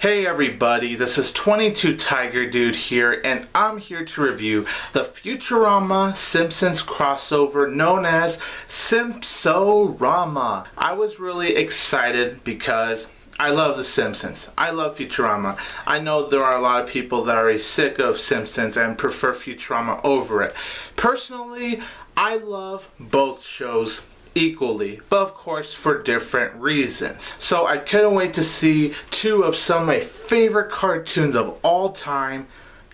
Hey everybody, this is 22 Tiger Dude here, and I'm here to review the Futurama Simpsons crossover known as Simpsorama. I was really excited because I love The Simpsons. I love Futurama. I know there are a lot of people that are sick of Simpsons and prefer Futurama over it. Personally, I love both shows equally, but of course for different reasons. So I couldn't wait to see two of some of my favorite cartoons of all time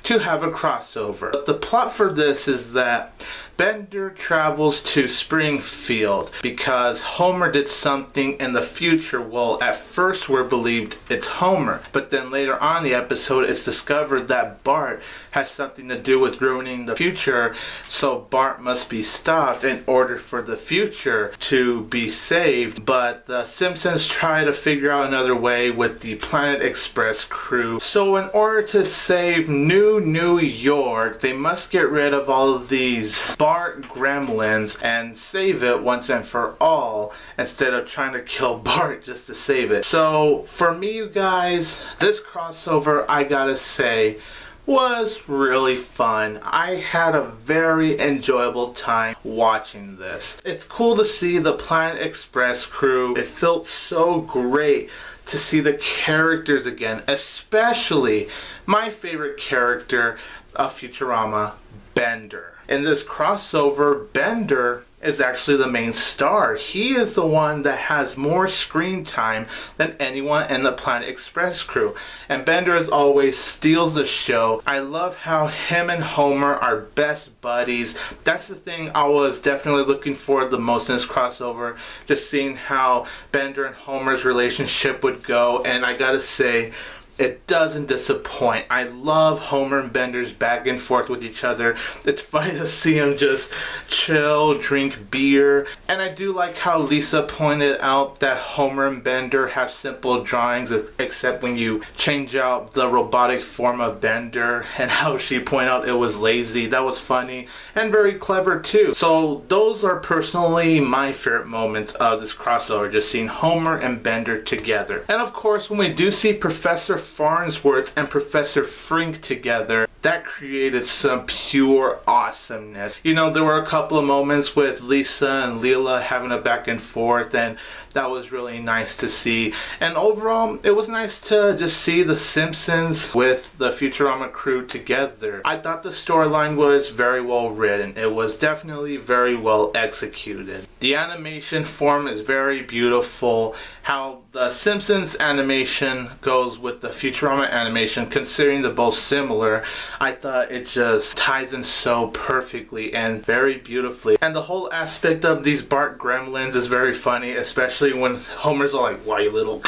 to have a crossover. But the plot for this is that Bender travels to Springfield because Homer did something in the future. Well, at first we're believed it's Homer, but then later on in the episode it's discovered that Bart has something to do with ruining the future, so Bart must be stopped in order for the future to be saved. But the Simpsons try to figure out another way with the Planet Express crew. So in order to save New York, they must get rid of all of these Bart gremlins and save it once and for all, instead of trying to kill Bart just to save it. So for me, you guys, this crossover, I gotta say, was really fun. I had a very enjoyable time watching this. It's cool to see the Planet Express crew. It felt so great to see the characters again, especially my favorite character of Futurama, Bender. In this crossover, Bender is actually the main star. He is the one that has more screen time than anyone in the Planet Express crew. And Bender as always steals the show. I love how him and Homer are best buddies. That's the thing I was definitely looking for the most in this crossover. Just seeing how Bender and Homer's relationship would go. And I gotta say, it doesn't disappoint. I love Homer and Bender's back and forth with each other. It's funny to see them just chill, drink beer. And I do like how Lisa pointed out that Homer and Bender have simple drawings, except when you change out the robotic form of Bender, and how she pointed out it was lazy. That was funny and very clever too. So those are personally my favorite moments of this crossover, just seeing Homer and Bender together. And of course, when we do see Professor Farnsworth and Professor Frink together, that created some pure awesomeness. You know, there were a couple of moments with Lisa and Leela having a back and forth, and that was really nice to see. And overall, it was nice to just see the Simpsons with the Futurama crew together. I thought the storyline was very well written. It was definitely very well executed. The animation form is very beautiful. How the Simpsons animation goes with the Futurama animation, considering they're both similar, I thought it just ties in so perfectly and very beautifully. And the whole aspect of these Bart gremlins is very funny, especially when Homer's all like, why you little,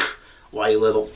why you little,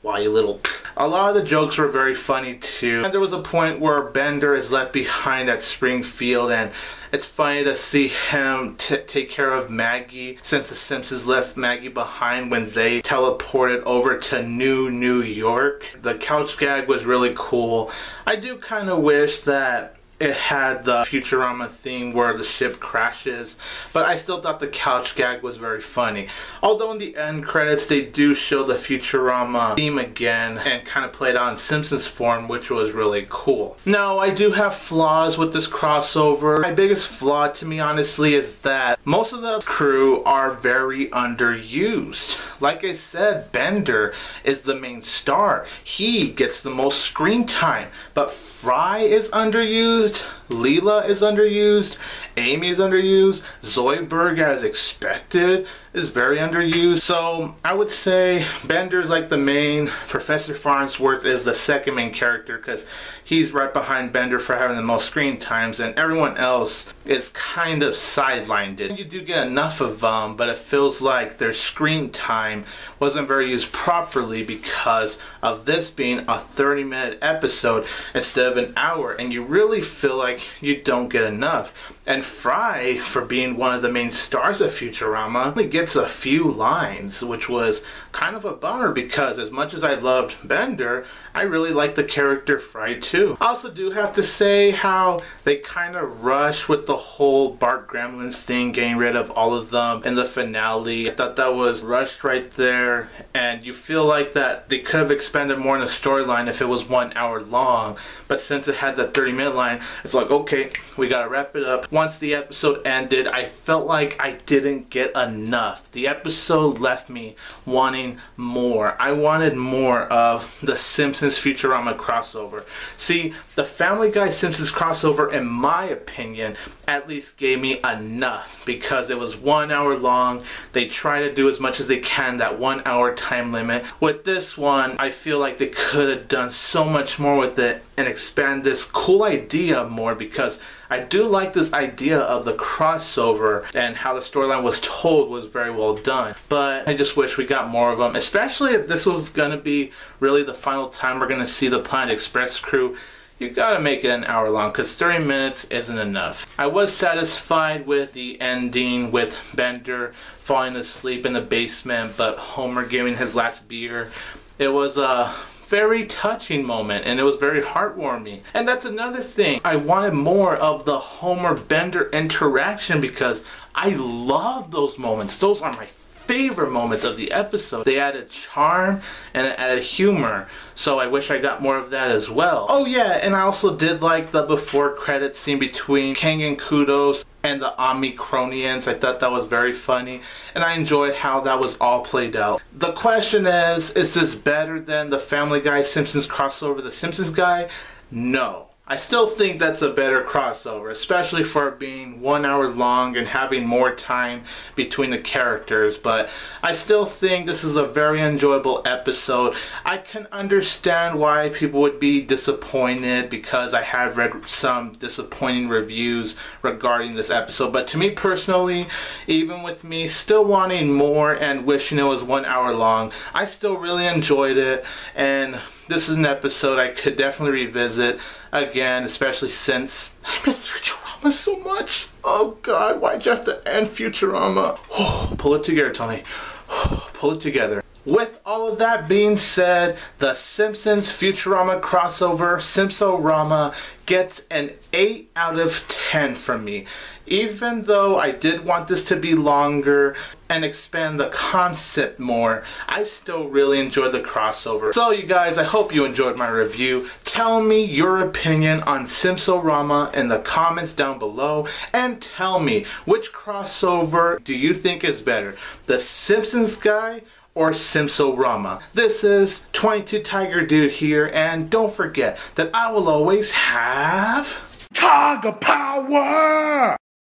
why you little. A lot of the jokes were very funny too. And there was a point where Bender is left behind at Springfield, and it's funny to see him take care of Maggie, since the Simpsons left Maggie behind when they teleported over to New York. The couch gag was really cool. I do kind of wish that it had the Futurama theme where the ship crashes, but I still thought the couch gag was very funny. Although in the end credits they do show the Futurama theme again and kind of played out in Simpsons form, which was really cool. Now, I do have flaws with this crossover. My biggest flaw, to me honestly, is that most of the crew are very underused. Like I said, Bender is the main star. He gets the most screen time, but Fry is underused, Leela is underused, Amy is underused, Zoidberg, as expected, is very underused. So I would say Bender's like the main, Professor Farnsworth is the second main character because he's right behind Bender for having the most screen times, and everyone else is kind of sidelined. You do get enough of them, but it feels like their screen time wasn't very used properly because of this being a 30-minute episode instead of an hour, and you really feel like you don't get enough. And Fry, for being one of the main stars of Futurama, only gets a few lines, which was kind of a bummer because as much as I loved Bender, I really liked the character Fry too. too. I also do have to say how they kind of rushed with the whole Bart Gremlins thing, getting rid of all of them in the finale. I thought that was rushed right there, and you feel like that they could have expanded more in the storyline if it was 1 hour long, but since it had that 30-minute line, it's like, okay, we gotta wrap it up. Once the episode ended, I felt like I didn't get enough. The episode left me wanting more. I wanted more of the Simpsons Futurama crossover. See, the Family Guy Simpsons crossover, in my opinion, at least gave me enough because it was 1 hour long. They try to do as much as they can, that 1 hour time limit. With this one, I feel like they could have done so much more with it and expand this cool idea more, because I do like this idea of the crossover and how the storyline was told was very well done. But I just wish we got more of them, especially if this was going to be really the final time we're going to see the Planet Express crew. You gotta make it an hour long, because 30 minutes isn't enough. I was satisfied with the ending with Bender falling asleep in the basement, but Homer giving his last beer. It was a very touching moment, and it was very heartwarming. And that's another thing. I wanted more of the Homer-Bender interaction because I love those moments. Those are my favorite moments of the episode. They added charm and it added humor, so I wish I got more of that as well. Oh yeah, and I also did like the before credits scene between Kang and Kudos and the Omicronians. I thought that was very funny, and I enjoyed how that was all played out. The question is this better than the Family Guy Simpsons crossover, The Simpsons Guy? No. I still think that's a better crossover, especially for it being 1 hour long and having more time between the characters, but I still think this is a very enjoyable episode. I can understand why people would be disappointed, because I have read some disappointing reviews regarding this episode, but to me personally, even with me still wanting more and wishing it was 1 hour long, I still really enjoyed it, and this is an episode I could definitely revisit again, especially since I miss Futurama so much. Oh God, why'd you have to end Futurama? Oh, pull it together, Tony. Oh, pull it together. With all of that being said, the Simpsons Futurama crossover, Simpsorama, gets an 8 out of 10 from me. Even though I did want this to be longer and expand the concept more, I still really enjoyed the crossover. So you guys, I hope you enjoyed my review. Tell me your opinion on Simpsorama in the comments down below, and tell me which crossover do you think is better, the Simpsons Guy or Simpsorama. This is 22 Tiger Dude here, and don't forget that I will always have Tiger Power!